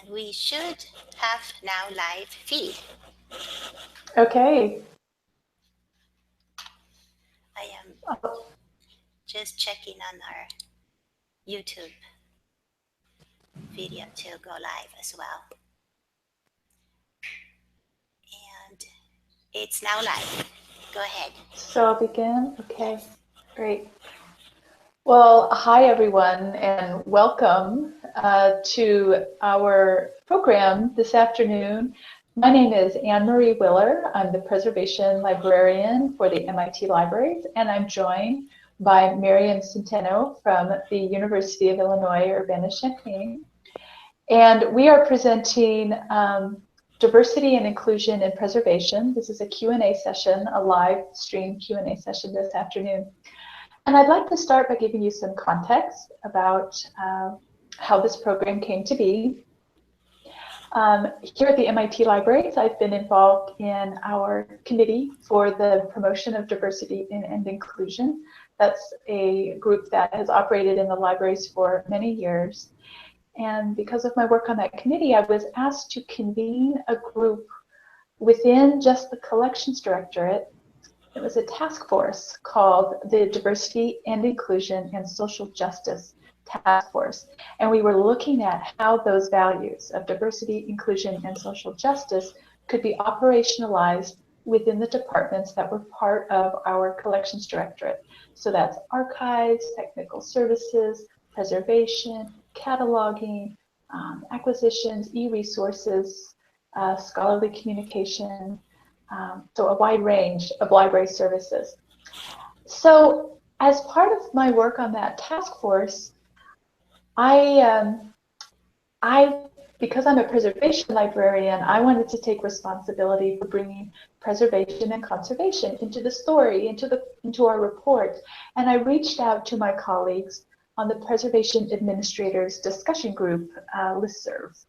And we should have now live feed. Okay. I am just checking on our YouTube video to go live as well. And it's now live. Go ahead. So I'll begin. Okay, Yes. great. Well, hi everyone, and welcome to our program this afternoon. My name is Anne-Marie Willer. I'm the Preservation Librarian for the MIT Libraries, and I'm joined by Miriam Centeno from the University of Illinois Urbana-Champaign. And we are presenting Diversity and Inclusion in Preservation. This is a Q&A session, a live stream Q&A session this afternoon. And I'd like to start by giving you some context about how this program came to be. Here at the MIT Libraries, I've been involved in our committee for the promotion of diversity and inclusion. That's a group that has operated in the libraries for many years. And because of my work on that committee, I was asked to convene a group within just the collections directorate. It was a task force called the Diversity and Inclusion and Social Justice Task Force. And we were looking at how those values of diversity, inclusion, and social justice could be operationalized within the departments that were part of our collections directorate. So that's archives, technical services, preservation, cataloging, acquisitions, e-resources, scholarly communication, so a wide range of library services. So as part of my work on that task force, I because I'm a preservation librarian, I wanted to take responsibility for bringing preservation and conservation into the story, into our report. And I reached out to my colleagues on the Preservation Administrators Discussion Group listserv.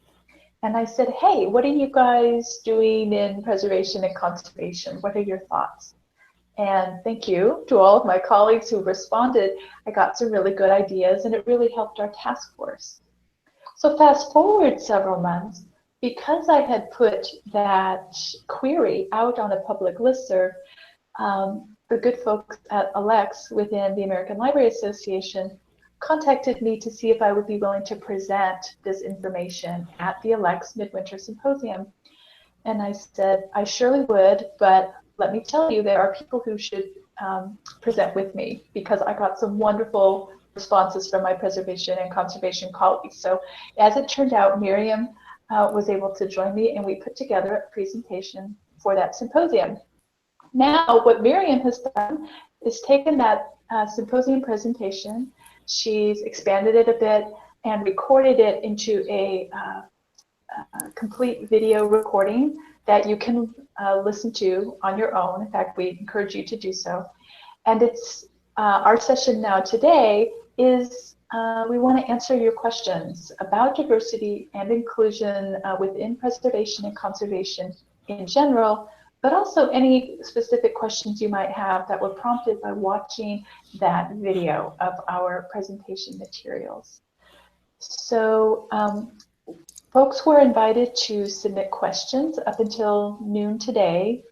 And I said, hey, what are you guys doing in preservation and conservation? What are your thoughts? And thank you to all of my colleagues who responded. I got some really good ideas, and it really helped our task force. So fast forward several months, because I had put that query out on a public listserv, the good folks at Alex within the American Library Association contacted me to see if I would be willing to present this information at the Alex Midwinter Symposium. And I said, I surely would, but let me tell you, there are people who should present with me, because I got some wonderful responses from my preservation and conservation colleagues. So as it turned out, Miriam was able to join me, and we put together a presentation for that symposium. Now, what Miriam has done is taken that symposium presentation, she's expanded it a bit and recorded it into a complete video recording that you can listen to on your own. In fact, we encourage you to do so. And it's our session now today is we want to answer your questions about diversity and inclusion within preservation and conservation in general, but also any specific questions you might have that were prompted by watching that video of our presentation materials. So folks were invited to submit questions up until noon today,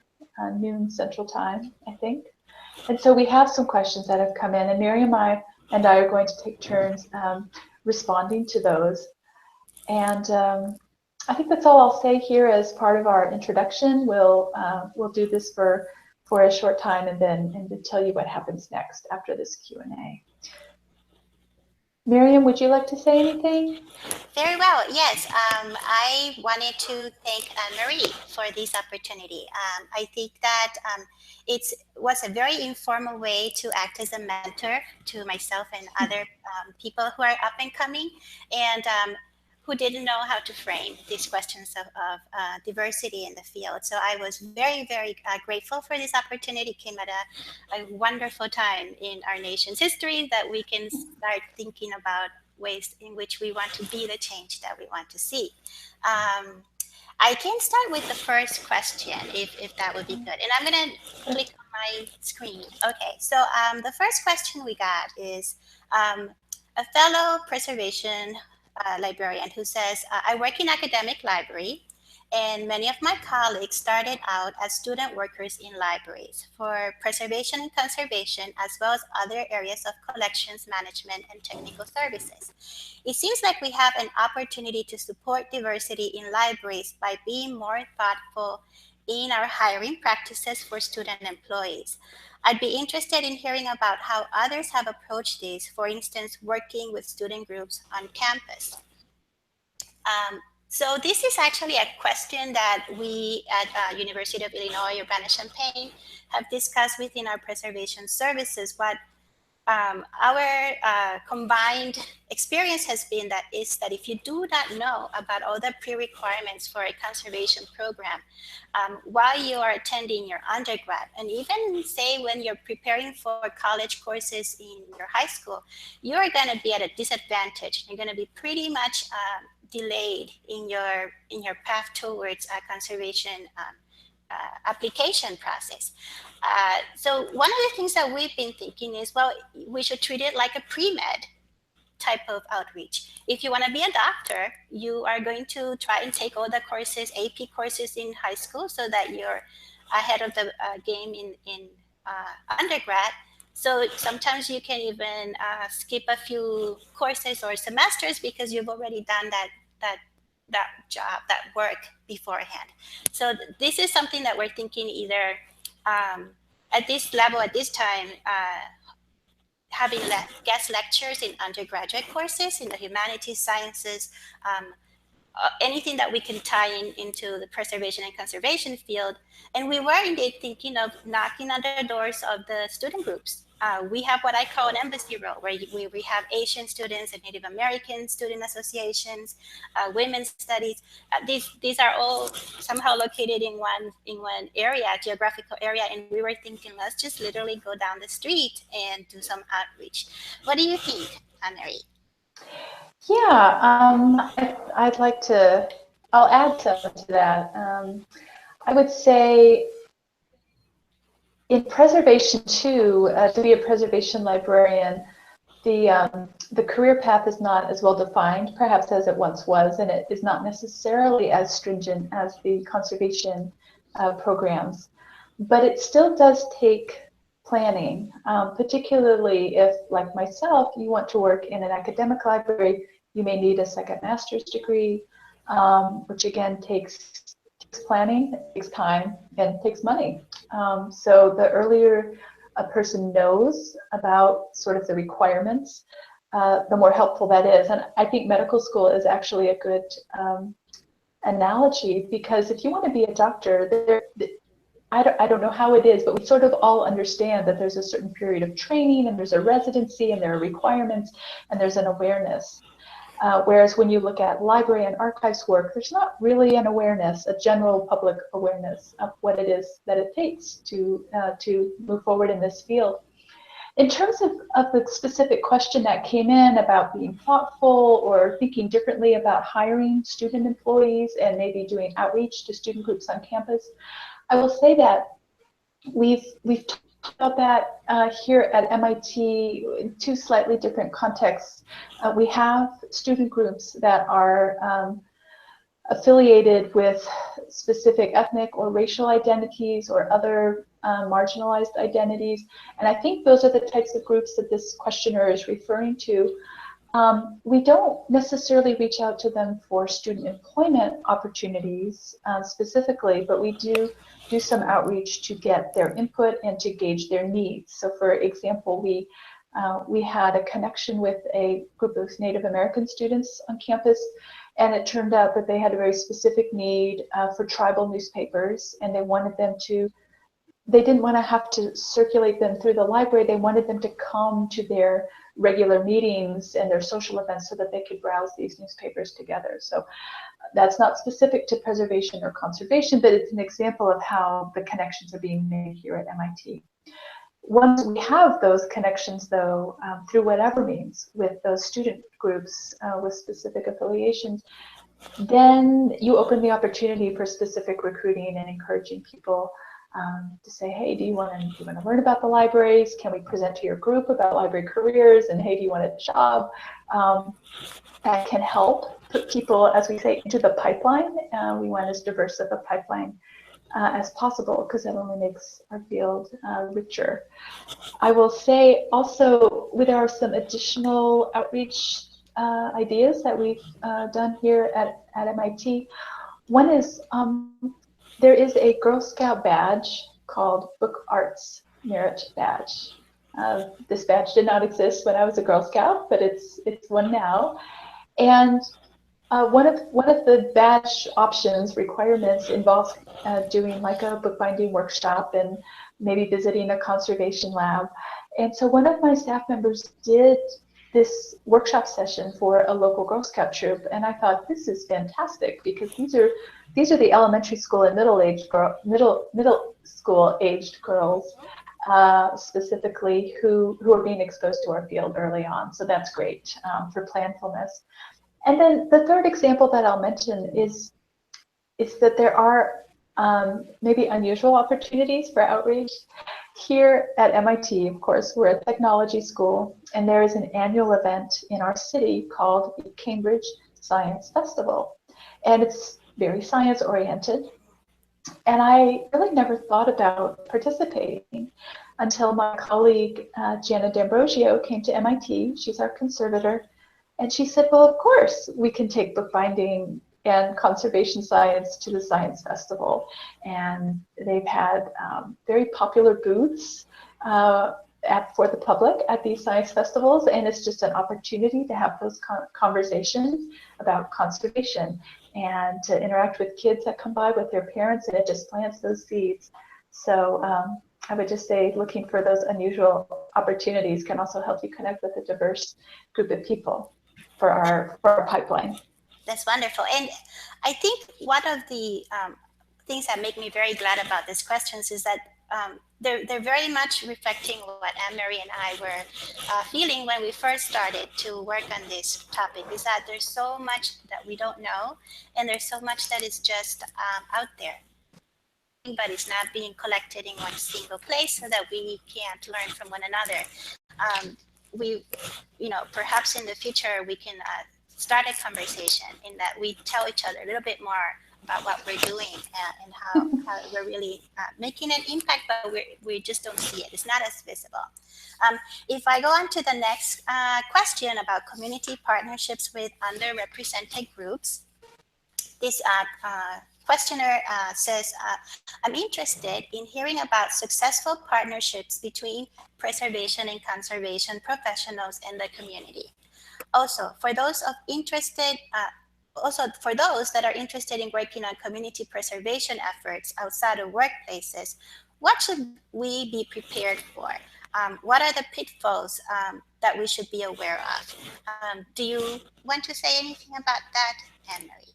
noon Central Time, I think. And so we have some questions that have come in, and Miriam and I are going to take turns responding to those. And I think that's all I'll say here as part of our introduction. We'll do this for a short time, and then tell you what happens next after this Q&A. Miriam, would you like to say anything? Very well. Yes, I wanted to thank Marie for this opportunity. I think that it was a very informal way to act as a mentor to myself and other people who are up and coming, and who didn't know how to frame these questions of diversity in the field. So I was very, very grateful for this opportunity. It came at a wonderful time in our nation's history that we can start thinking about ways in which we want to be the change that we want to see. I can start with the first question, if that would be good. And I'm going to click on my screen. Okay, so the first question we got is a fellow preservation librarian who says, I work in academic library, and many of my colleagues started out as student workers in libraries for preservation and conservation, as well as other areas of collections management and technical services. It seems like we have an opportunity to support diversity in libraries by being more thoughtful in our hiring practices for student employees. I'd be interested in hearing about how others have approached this, for instance, working with student groups on campus. Um, so this is actually a question that we at University of Illinois Urbana-Champaign have discussed within our preservation services. What our combined experience has been that is that if you do not know about all the pre-requirements for a conservation program while you are attending your undergrad, and even say when you're preparing for college courses in your high school, you're going to be at a disadvantage. You're going to be pretty much delayed in your path towards conservation application process. So one of the things that we've been thinking is, well, we should treat it like a pre-med type of outreach. If you want to be a doctor, you are going to try and take all the courses, AP courses in high school, so that you're ahead of the game in undergrad. So sometimes you can even skip a few courses or semesters because you've already done that that job, that work beforehand. So this is something that we're thinking either um, at this level, at this time, having guest lectures in undergraduate courses in the humanities, sciences, um, anything that we can tie into the preservation and conservation field. And we were indeed thinking of knocking on the doors of the student groups. We have what I call an embassy role, where we have Asian students and Native American student associations, women's studies. These are all somehow located in one area, geographical area, and we were thinking, let's just literally go down the street and do some outreach. What do you think, Anne-Marie? Yeah, I'd like to, I'll add some to that. I would say in preservation too, to be a preservation librarian, the career path is not as well defined, perhaps as it once was, and it is not necessarily as stringent as the conservation programs. But it still does take planning, particularly if, like myself, you want to work in an academic library. You may need a second master's degree, which again takes planning, it takes time, and it takes money. So the earlier a person knows about sort of the requirements, the more helpful that is. And I think medical school is actually a good analogy, because if you want to be a doctor, I don't know how it is, but we sort of all understand that there's a certain period of training, and there's a residency, and there are requirements, and there's an awareness. Whereas when you look at library and archives work, there's not really an awareness, a general public awareness of what it is that it takes to move forward in this field. In terms of the specific question that came in about being thoughtful or thinking differently about hiring student employees and maybe doing outreach to student groups on campus, I will say that we've talked about that here at MIT in two slightly different contexts. We have student groups that are affiliated with specific ethnic or racial identities or other marginalized identities, and I think those are the types of groups that this questioner is referring to. We don't necessarily reach out to them for student employment opportunities specifically, but we do some outreach to get their input and to gauge their needs. So for example, we had a connection with a group of Native American students on campus, and it turned out that they had a very specific need for tribal newspapers, and they didn't want to have to circulate them through the library. They wanted them to come to their regular meetings and their social events so that they could browse these newspapers together. So that's not specific to preservation or conservation, but it's an example of how the connections are being made here at MIT. Once we have those connections, though, through whatever means, with those student groups with specific affiliations, then you open the opportunity for specific recruiting and encouraging people to say, hey, do you want to learn about the libraries? Can we present to your group about library careers? And hey, do you want a job? Um, that can help put people, as we say, into the pipeline. We want as diverse of a pipeline as possible because that only makes our field richer. I will say also there are some additional outreach ideas that we've done here at MIT. One is there is a Girl Scout badge called Book Arts Merit Badge. This badge did not exist when I was a Girl Scout, but it's one now. And one of the badge options requirements involves doing like a bookbinding workshop and maybe visiting a conservation lab. And so one of my staff members did this workshop session for a local Girl Scout troop, and I thought this is fantastic because these are the elementary school and middle school aged girls specifically who are being exposed to our field early on. So that's great for planfulness. And then the third example that I'll mention is that there are maybe unusual opportunities for outreach. Here at MIT, of course, we're a technology school, and there is an annual event in our city called the Cambridge Science Festival. And it's very science oriented. And I really never thought about participating until my colleague Jana D'Ambrosio came to MIT. She's our conservator. And she said, well, of course, we can take bookbinding and conservation science to the science festival. And they've had very popular booths for the public at these science festivals. And it's just an opportunity to have those conversations about conservation and to interact with kids that come by with their parents, and it just plants those seeds. So I would just say looking for those unusual opportunities can also help you connect with a diverse group of people for our pipeline. That's wonderful. And I think one of the things that make me very glad about these questions is that they're very much reflecting what Anne-Marie and I were feeling when we first started to work on this topic, is that there's so much that we don't know, and there's so much that is just out there, but it's not being collected in one single place so that we can't learn from one another. We, perhaps in the future we can start a conversation in that we tell each other a little bit more about what we're doing and how we're really making an impact, but we just don't see it. It's not as visible. If I go on to the next question about community partnerships with underrepresented groups, this questioner says, I'm interested in hearing about successful partnerships between preservation and conservation professionals in the community. Also, for those that are interested in working on community preservation efforts outside of workplaces, what should we be prepared for? What are the pitfalls that we should be aware of? Do you want to say anything about that, Anne-Marie?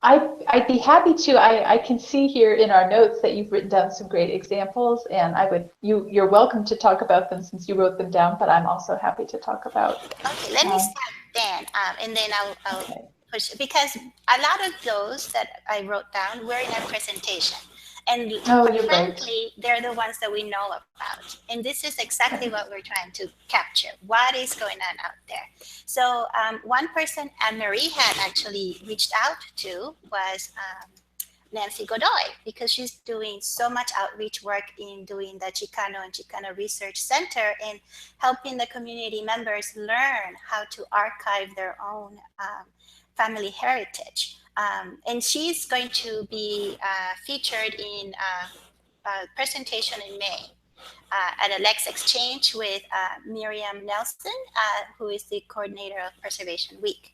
I'd be happy to. I can see here in our notes that you've written down some great examples, and you're welcome to talk about them since you wrote them down, but I'm also happy to talk about. Okay, let me start then, and then I'll Okay. push, because a lot of those that I wrote down were in our presentation. And You're frankly, they're the ones that we know about. And this is exactly what we're trying to capture. What is going on out there? So one person Anne-Marie had actually reached out to was Nancy Godoy, because she's doing so much outreach work in doing the Chicano and Chicano Research Center and helping the community members learn how to archive their own family heritage. And she's going to be featured in a presentation in May at a Lex Exchange with Miriam Nelson, who is the coordinator of Preservation Week.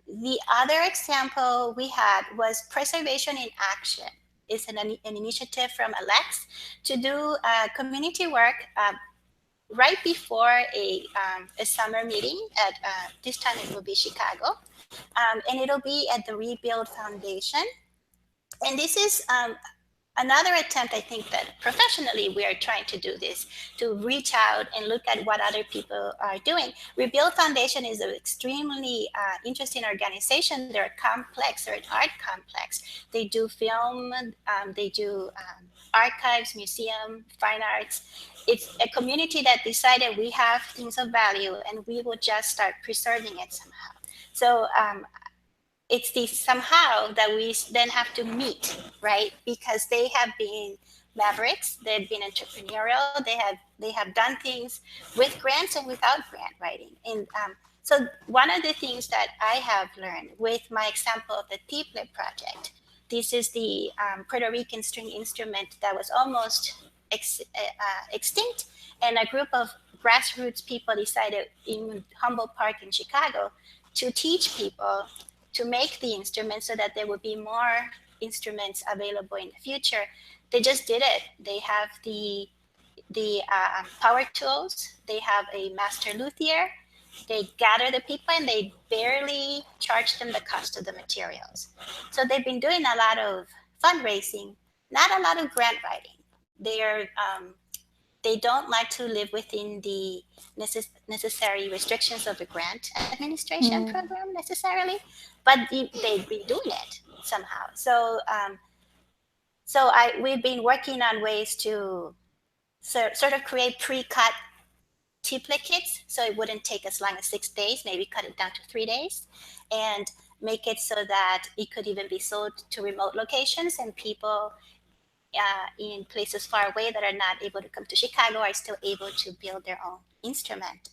The other example we had was Preservation in Action. It's an initiative from Alex to do community work right before a summer meeting at this time it will be Chicago, and it'll be at the Rebuild Foundation. And this is another attempt, I think that professionally we are trying to do this, to reach out and look at what other people are doing. Rebuild Foundation is an extremely interesting organization. They're complex, they're an art complex. They do film, they do archives, museum, fine arts. It's a community that decided we have things of value and we will just start preserving it somehow. So it's the somehow that we then have to meet, right? Because they have been mavericks, they've been entrepreneurial, they have done things with grants and without grant writing. And so one of the things that I have learned with my example of the Tiple project, this is the Puerto Rican string instrument that was almost extinct, and a group of grassroots people decided in Humboldt Park in Chicago to teach people to make the instruments so that there would be more instruments available in the future. They just did it. They have the power tools. They have a master luthier. They gather the people and they barely charge them the cost of the materials. So they've been doing a lot of fundraising, not a lot of grant writing. They don't like to live within the necessary restrictions of the grant administration Mm. program necessarily, but they've been doing it somehow. So we've been working on ways to sort of create pre-cut template kits, so it wouldn't take as long as 6 days. Maybe cut it down to 3 days, and make it so that it could even be sold to remote locations, and people in places far away that are not able to come to Chicago are still able to build their own instrument.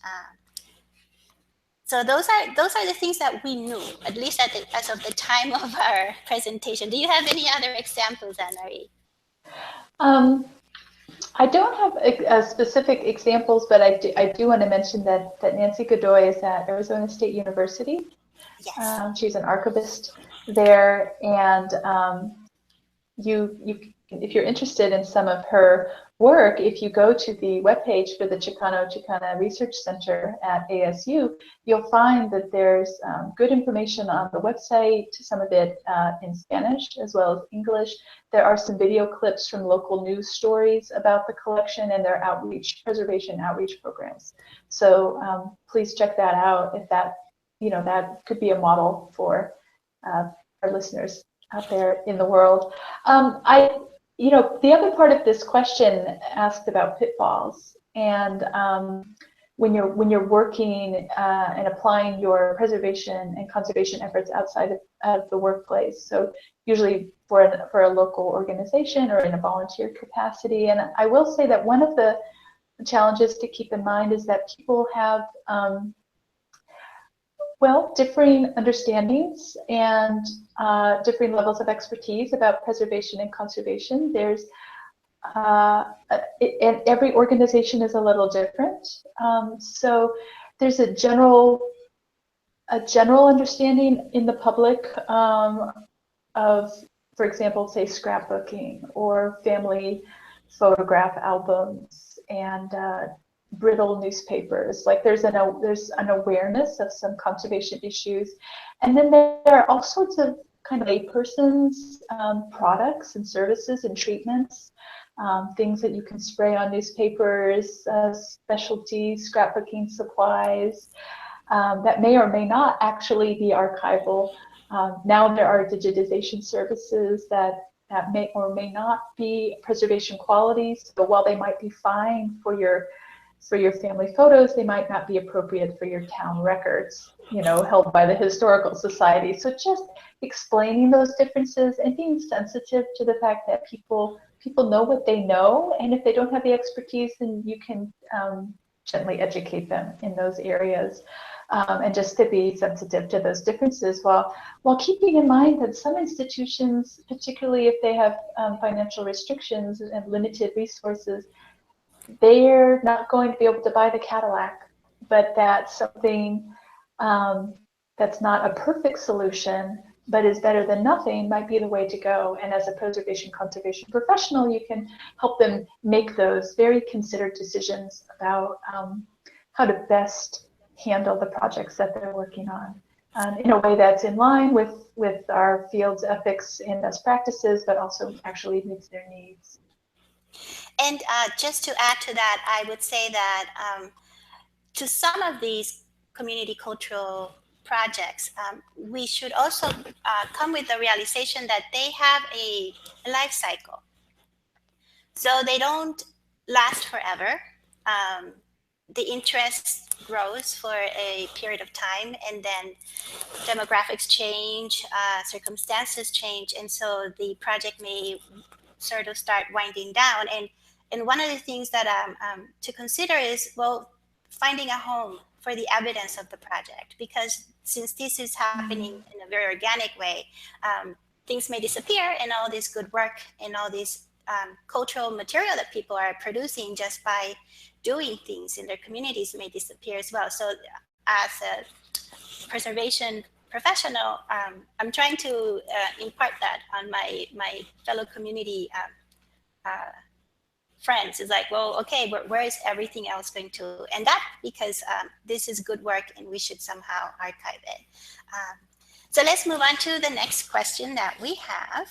So those are the things that we knew, at least as of the time of our presentation. Do you have any other examples, Anne-Marie? Um, I don't have specific examples, but I do want to mention that Nancy Godoy is at Arizona State University. Yes. She's an archivist there, and if you're interested in some of her work, if you go to the webpage for the Chicana Research Center at ASU, you'll find that there's good information on the website, some of it in Spanish as well as English. There are some video clips from local news stories about the collection and their preservation outreach programs. So please check that out if that could be a model for our listeners out there in the world. The other part of this question asked about pitfalls, and when you're working and applying your preservation and conservation efforts outside of the workplace. So usually for a local organization or in a volunteer capacity. And I will say that one of the challenges to keep in mind is that people have differing understandings and differing levels of expertise about preservation and conservation. And every organization is a little different. So there's a general understanding in the public of, for example, say scrapbooking or family photograph albums and brittle newspapers. Like there's an awareness of some conservation issues, and then there are all sorts of kind of layperson's products and services and treatments, things that you can spray on newspapers, specialty scrapbooking supplies that may or may not actually be archival. Now there are digitization services that may or may not be preservation qualities, but while they might be fine for your family photos, they might not be appropriate for your town records, held by the Historical Society. So just explaining those differences and being sensitive to the fact that people know what they know, and if they don't have the expertise, then you can gently educate them in those areas, and just to be sensitive to those differences while keeping in mind that some institutions, particularly if they have financial restrictions and limited resources, they're not going to be able to buy the Cadillac, but that's something that's not a perfect solution, but is better than nothing, might be the way to go. And as a conservation professional, you can help them make those very considered decisions about how to best handle the projects that they're working on. in a way that's in line with our field's ethics and best practices, but also actually meets their needs. And just to add to that, I would say that to some of these community cultural projects, we should also come with the realization that they have a life cycle. So they don't last forever. Um, the interest grows for a period of time, and then demographics change, circumstances change, and so the project may sort of start winding down. And one of the things that to consider is, well, finding a home for the evidence of the project, because since this is happening Mm. in a very organic way, things may disappear, and all this good work and all this cultural material that people are producing just by doing things in their communities may disappear as well. So as a preservation professional, I'm trying to impart that on my fellow community friends. Is like, well, okay, where is everything else going to end up? Because this is good work and we should somehow archive it. Um, so let's move on to the next question that we have.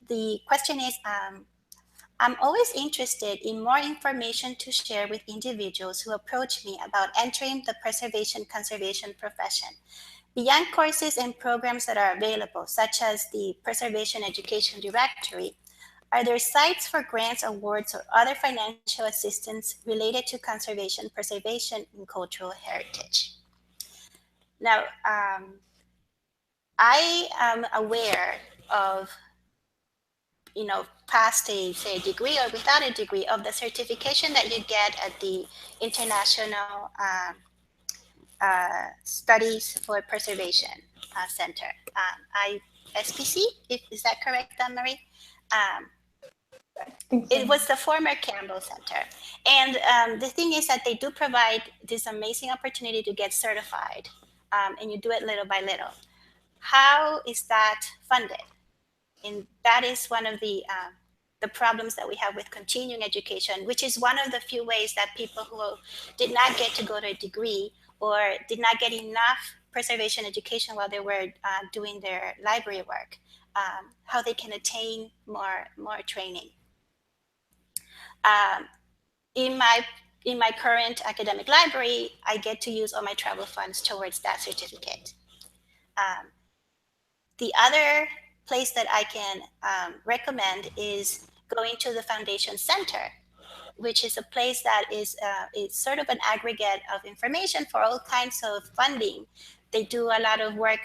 The question is, I'm always interested in more information to share with individuals who approach me about entering the preservation conservation profession. Beyond courses and programs that are available, such as the Preservation Education Directory, are there sites for grants, awards, or other financial assistance related to conservation, preservation, and cultural heritage? Now, I am aware of, past a, say, a degree or without a degree, of the certification that you get at the International Studies for Preservation Center, ISPC, is that correct, Marie? Um, I think it so. was the former Campbell Center. And the thing is that they do provide this amazing opportunity to get certified, and you do it little by little. How is that funded? And that is one of the problems that we have with continuing education, which is one of the few ways that people who did not get to go to a degree or did not get enough preservation education while they were doing their library work, how they can attain more training. Um, in my in my current academic library, I get to use all my travel funds towards that certificate. Um, the other place that I can recommend is going to the Foundation Center, which is a place that is sort of an aggregate of information for all kinds of funding. They do a lot of work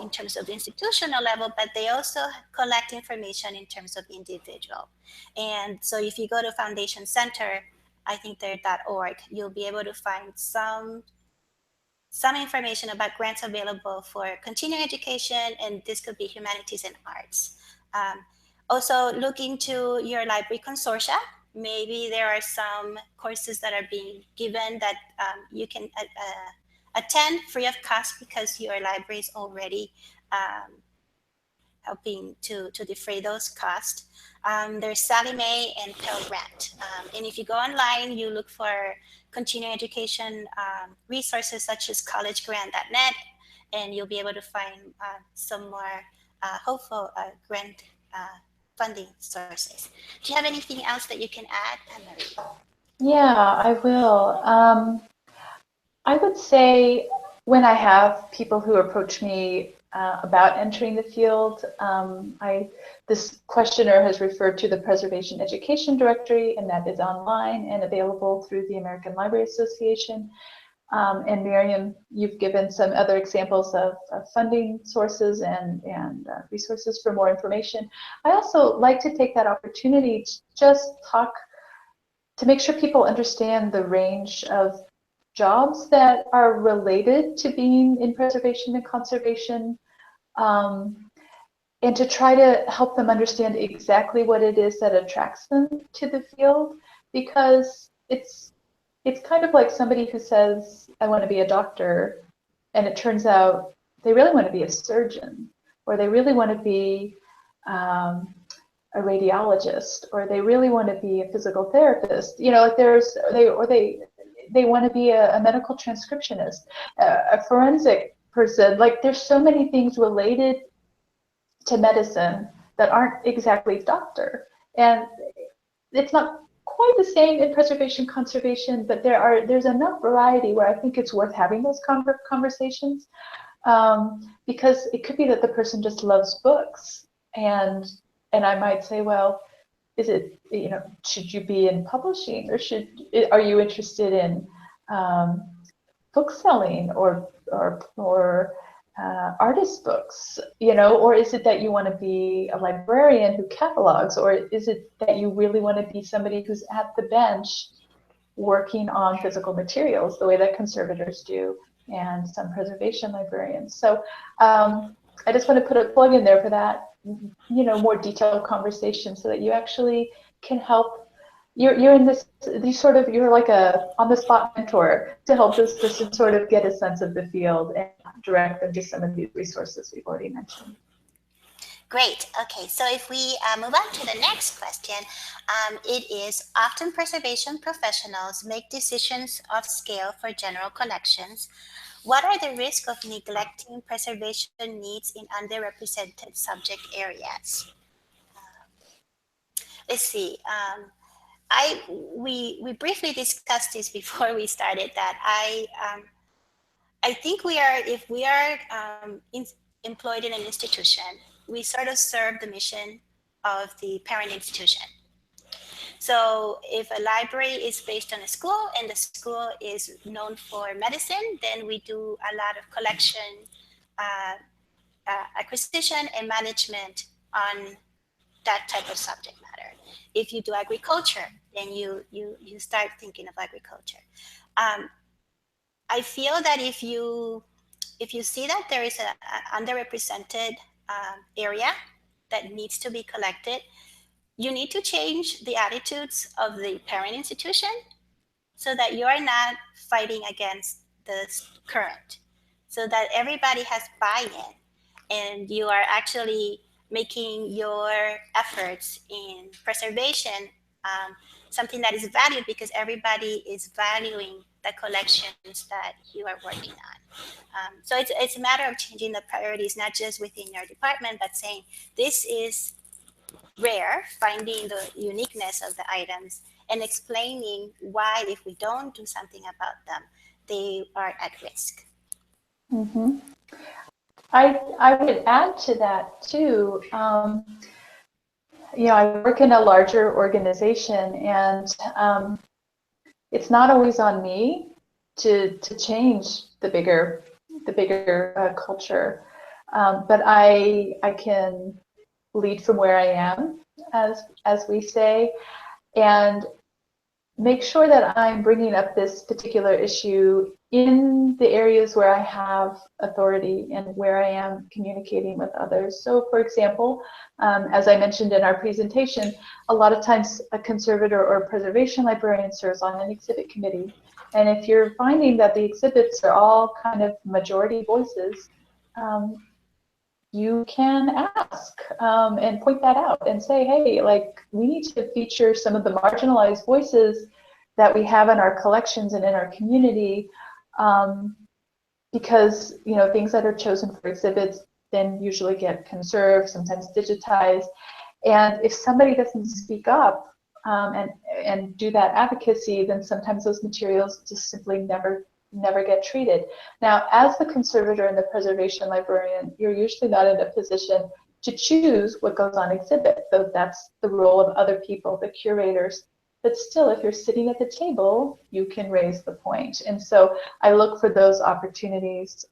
in terms of institutional level, but they also collect information in terms of individual. And so if you go to Foundation Center, I think they're .org, you'll be able to find some information about grants available for continuing education, and this could be humanities and arts. Also, look into your library consortia. Maybe there are some courses that are being given that you can attend free of cost because your library is already helping to defray those costs. There's Sally Mae and Pell Grant. And if you go online, you look for continuing education resources such as collegegrant.net, and you'll be able to find some more hopeful grant funding sources. Do you have anything else that you can add, Anne-Marie? Yeah, I will. I would say when I have people who approach me about entering the field, this questioner has referred to the Preservation Education Directory, and that is online and available through the American Library Association. And Miriam, you've given some other examples of funding sources and resources for more information. I also like to take that opportunity to just talk, to make sure people understand the range of jobs that are related to being in preservation and conservation, and to try to help them understand exactly what it is that attracts them to the field, because it's kind of like somebody who says, I want to be a doctor, and it turns out they really want to be a surgeon, or they really want to be a radiologist, or they really want to be a physical therapist. Like they want to be a medical transcriptionist, a forensic person. Like there's so many things related to medicine that aren't exactly doctor. And it's not quite the same in preservation conservation, but there's enough variety where I think it's worth having those conversations, because it could be that the person just loves books, and I might say, well, is it, should you be in publishing, or are you interested in um, book selling, or artist books, or is it that you want to be a librarian who catalogs, or is it that you really want to be somebody who's at the bench working on physical materials the way that conservators do and some preservation librarians? So I just want to put a plug in there for that, more detailed conversation so that you actually can help. You're in these sort of, you're like a on the spot mentor to help this person sort of get a sense of the field and direct them to some of these resources we've already mentioned. Great. Okay, so if we move on to the next question, it is often preservation professionals make decisions of scale for general collections. What are the risks of neglecting preservation needs in underrepresented subject areas? Let's see. I we briefly discussed this before we started. That I think we are, if we are employed in an institution, we sort of serve the mission of the parent institution. So if a library is based on a school and the school is known for medicine, then we do a lot of collection, uh, acquisition, and management on that type of subject matter. If you do agriculture, then you start thinking of agriculture. Um, I feel that if you see that there is a underrepresented area that needs to be collected, you need to change the attitudes of the parent institution so that you are not fighting against the current, so that everybody has buy-in and you are actually making your efforts in preservation something that is valued because everybody is valuing the collections that you are working on. So it's a matter of changing the priorities, not just within your department, but saying this is rare, finding the uniqueness of the items and explaining why, if we don't do something about them, they are at risk. Mm-hmm. I would add to that too. I work in a larger organization, and it's not always on me to change the bigger culture, but I can lead from where I am, as we say, and make sure that I'm bringing up this particular issue in the areas where I have authority and where I am communicating with others. So, for example, as I mentioned in our presentation, a lot of times a conservator or a preservation librarian serves on an exhibit committee. And if you're finding that the exhibits are all kind of majority voices, you can ask and point that out and say, hey, like, we need to feature some of the marginalized voices that we have in our collections and in our community, because things that are chosen for exhibits then usually get conserved, sometimes digitized. And if somebody doesn't speak up and do that advocacy, then sometimes those materials just simply never get treated. Now, as the conservator and the preservation librarian, you're usually not in a position to choose what goes on exhibit, though that's the role of other people, the curators. But still, if you're sitting at the table, you can raise the point. And so I look for those opportunities.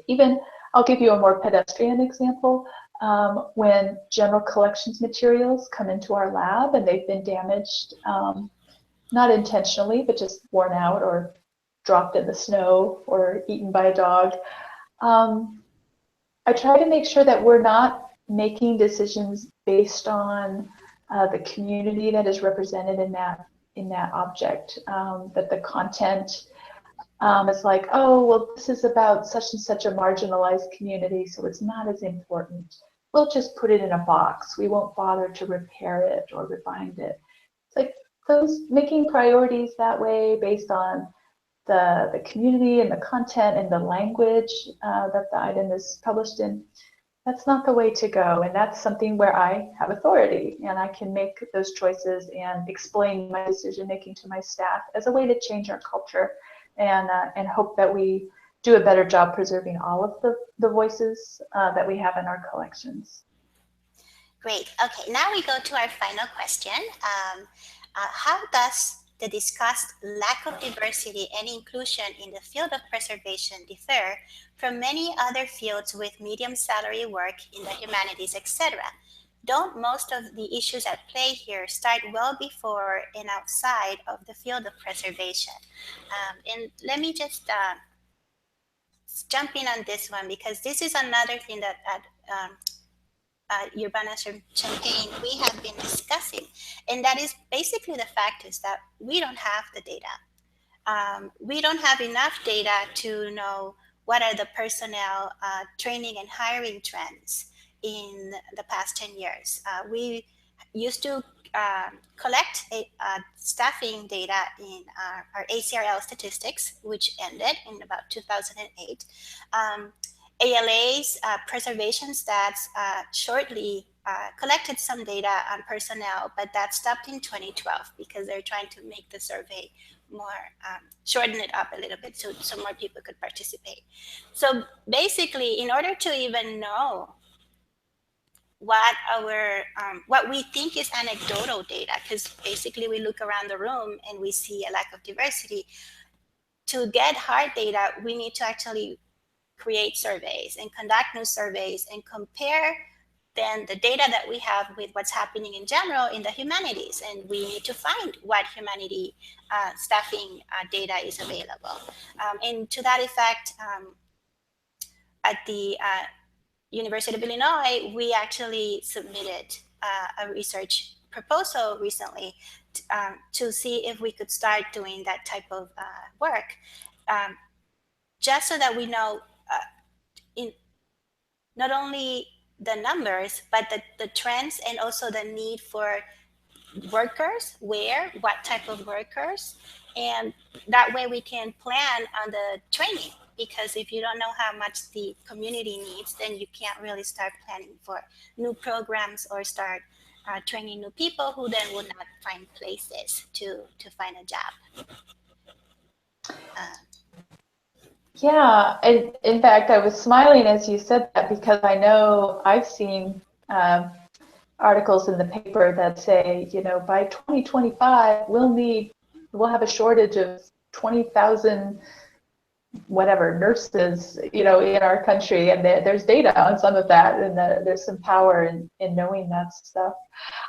Even, I'll give you a more pedestrian example. When general collections materials come into our lab and they've been damaged, not intentionally, but just worn out or dropped in the snow or eaten by a dog, I try to make sure that we're not making decisions based on the community that is represented in that object, that the content is like, oh, well, this is about such and such a marginalized community, so it's not as important. We'll just put it in a box. We won't bother to repair it or rebind it. It's like those making priorities that way based on the community and the content and the language that the item is published in, that's not the way to go. And that's something where I have authority and I can make those choices and explain my decision making to my staff as a way to change our culture and hope that we do a better job preserving all of the voices that we have in our collections. Great. Okay, now we go to our final question. How does the discussed lack of diversity and inclusion in the field of preservation differ from many other fields with medium salary work in the humanities, etc.? Don't most of the issues at play here start well before and outside of the field of preservation? And let me just jump in on this one, because this is another thing that Urbana Champaign we have been discussing, and that is basically the fact is that we don't have the data. We don't have enough data to know what are the personnel training and hiring trends in the past 10 years. We used to collect staffing data in our ACRL statistics, which ended in about 2008. ALA's preservation stats shortly collected some data on personnel, but that stopped in 2012 because they're trying to make the survey more, shorten it up a little bit so more people could participate. So basically, in order to even know what we think is anecdotal data, because basically we look around the room and we see a lack of diversity, to get hard data, we need to actually create surveys and conduct new surveys and compare then the data that we have with what's happening in general in the humanities. And we need to find what humanity staffing data is available. And to that effect, at the University of Illinois, we actually submitted a research proposal recently to see if we could start doing that type of work, just so that we know in not only the numbers, but the trends and also the need for workers, what type of workers, and that way we can plan on the training. Because if you don't know how much the community needs, then you can't really start planning for new programs or start training new people who then will not find places to find a job. Yeah, and in fact, I was smiling as you said that because I know I've seen articles in the paper that say, by 2025, we'll have a shortage of 20,000 whatever nurses, in our country, and there's data on some of that, and there's some power in knowing that stuff.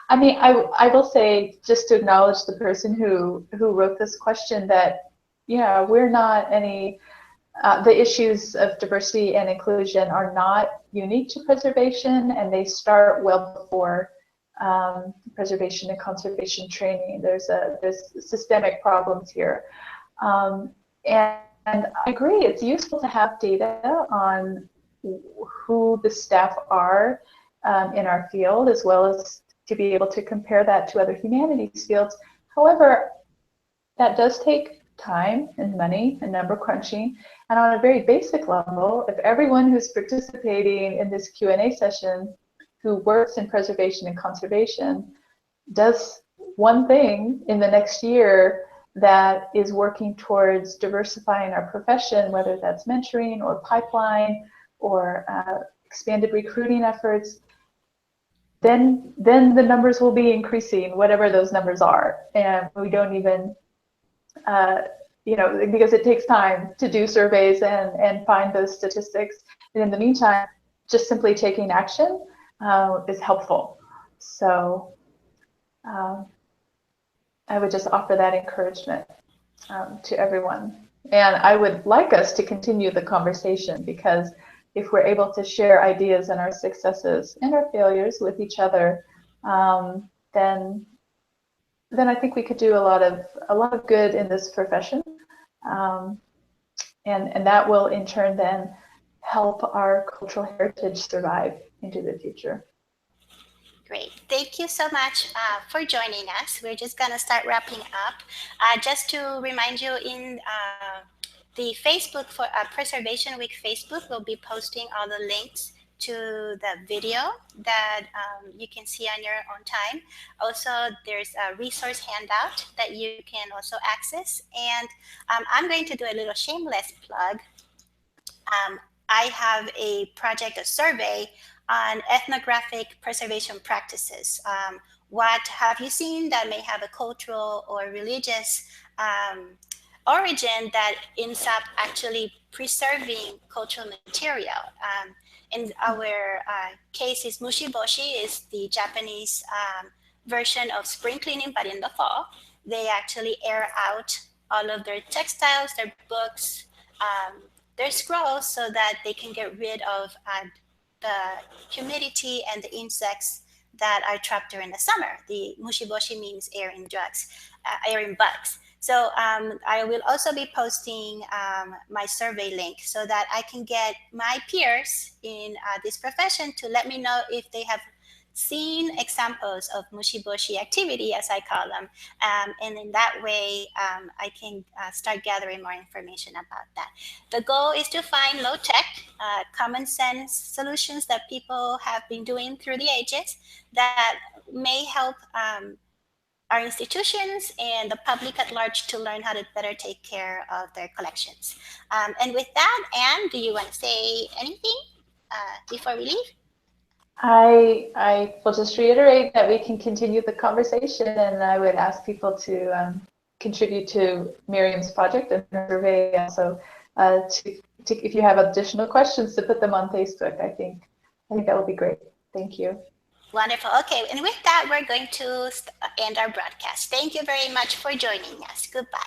I mean, I will say, just to acknowledge the person who wrote this question, that we're not any. The issues of diversity and inclusion are not unique to preservation, and they start well before preservation and conservation training. There's systemic problems here, and I agree. It's useful to have data on who the staff are in our field, as well as to be able to compare that to other humanities fields. However, that does take time and money and number crunching. And on a very basic level, if everyone who's participating in this Q&A session who works in preservation and conservation does one thing in the next year that is working towards diversifying our profession, whether that's mentoring or pipeline or expanded recruiting efforts, then the numbers will be increasing, whatever those numbers are. And we don't even because it takes time to do surveys and find those statistics. And in the meantime, just simply taking action is helpful. So I would just offer that encouragement to everyone. And I would like us to continue the conversation, because if we're able to share ideas and our successes and our failures with each other, then I think we could do a lot of good in this profession, and that will in turn then help our cultural heritage survive into the future. Great. Thank you so much for joining us. We're just going to start wrapping up. Just to remind you, in the Facebook for Preservation Week Facebook, we'll be posting all the links to the video that you can see on your own time. Also, there's a resource handout that you can also access. And I'm going to do a little shameless plug. I have a project, a survey on ethnographic preservation practices. What have you seen that may have a cultural or religious origin that ends up actually preserving cultural material? In our case, is Mushiboshi is the Japanese version of spring cleaning, but in the fall, they actually air out all of their textiles, their books, um, their scrolls so that they can get rid of the humidity and the insects that are trapped during the summer. The mushiboshi means airing bugs. So I will also be posting my survey link so that I can get my peers in this profession to let me know if they have seen examples of mushiboshi activity, as I call them, and in that way, I can start gathering more information about that. The goal is to find low tech, common sense solutions that people have been doing through the ages that may help our institutions and the public at large to learn how to better take care of their collections. And with that, Anne, do you want to say anything before we leave? I will just reiterate that we can continue the conversation, and I would ask people to contribute to Miriam's project and her survey. Also, if you have additional questions, to put them on Facebook. I think that would be great. Thank you. Wonderful. Okay, and with that, we're going to end our broadcast. Thank you very much for joining us. Goodbye.